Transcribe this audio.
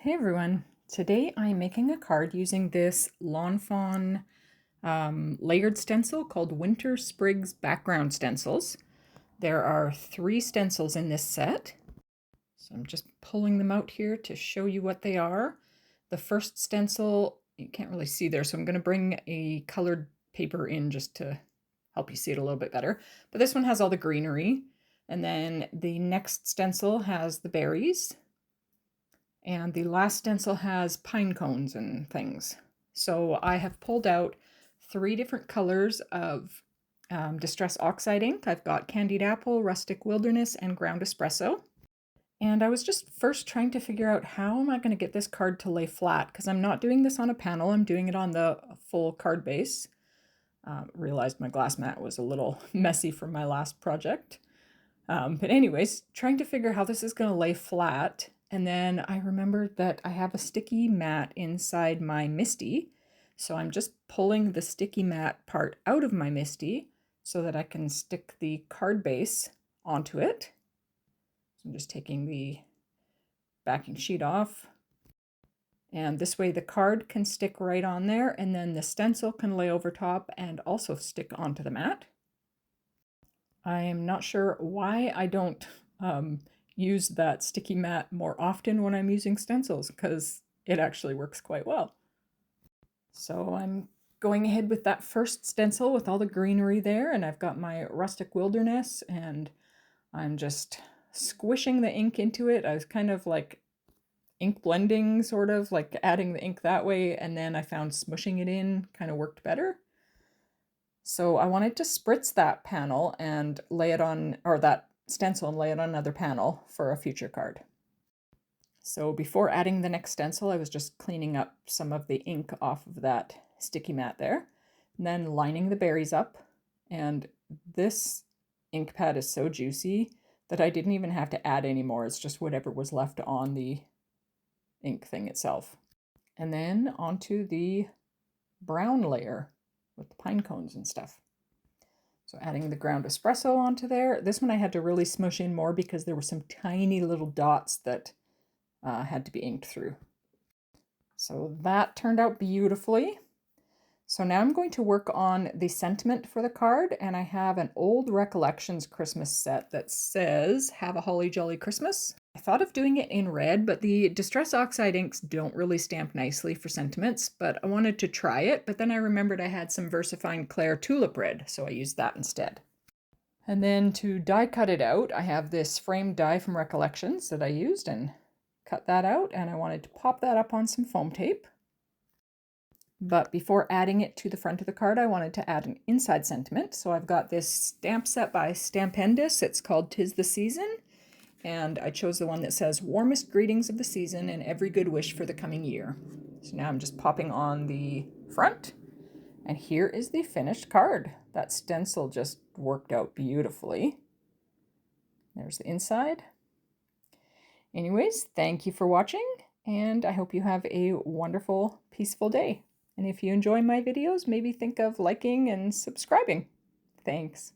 Hey everyone, today I'm making a card using this Lawn Fawn layered stencil called Winter Sprigs Background Stencils. There are 3 stencils in this set, so I'm just pulling them out here to show you what they are. The first stencil, you can't really see there, so I'm going to bring a colored paper in just to help you see it a little bit better. But this one has all the greenery, and then the next stencil has the berries. And the last stencil has pine cones and things. So I have pulled out 3 different colors of Distress Oxide ink. I've got Candied Apple, Rustic Wilderness, and Ground Espresso. And I was just first trying to figure out how am I going to get this card to lay flat, because I'm not doing this on a panel, I'm doing it on the full card base. Realized my glass mat was a little messy from my last project. But anyways, trying to figure how this is going to lay flat. And then I remembered that I have a sticky mat inside my Misty. So I'm just pulling the sticky mat part out of my Misty so that I can stick the card base onto it. So I'm just taking the backing sheet off. And this way the card can stick right on there, and then the stencil can lay over top and also stick onto the mat. I am not sure why I don't use that sticky mat more often when I'm using stencils, because it actually works quite well. So I'm going ahead with that first stencil with all the greenery there, and I've got my Rustic Wilderness, and I'm just squishing the ink into it. I was kind of like ink blending, sort of like adding the ink that way, and then I found smushing it in kind of worked better. So I wanted to spritz that panel and lay it on, or that stencil and lay it on another panel for a future card. So before adding the next stencil, I was just cleaning up some of the ink off of that sticky mat there, and then lining the berries up. And this ink pad is so juicy that I didn't even have to add any more. It's just whatever was left on the ink thing itself. And then onto the brown layer with the pine cones and stuff. So adding the ground espresso onto there. This one I had to really smush in more because there were some tiny little dots that had to be inked through. So that turned out beautifully. So now I'm going to work on the sentiment for the card, and I have an old Recollections Christmas set that says, "Have a Holly Jolly Christmas." I thought of doing it in red, but the Distress Oxide inks don't really stamp nicely for sentiments, but I wanted to try it, but then I remembered I had some VersaFine Clair Tulip Red, so I used that instead. And then to die cut it out, I have this framed die from Recollections that I used and cut that out, and I wanted to pop that up on some foam tape. But before adding it to the front of the card, I wanted to add an inside sentiment. So I've got this stamp set by Stampendous. It's called "'Tis the Season." And I chose the one that says, "Warmest greetings of the season and every good wish for the coming year." So now I'm just popping on the front. And here is the finished card. That stencil just worked out beautifully. There's the inside. Anyways, thank you for watching, and I hope you have a wonderful, peaceful day. And if you enjoy my videos, maybe think of liking and subscribing. Thanks.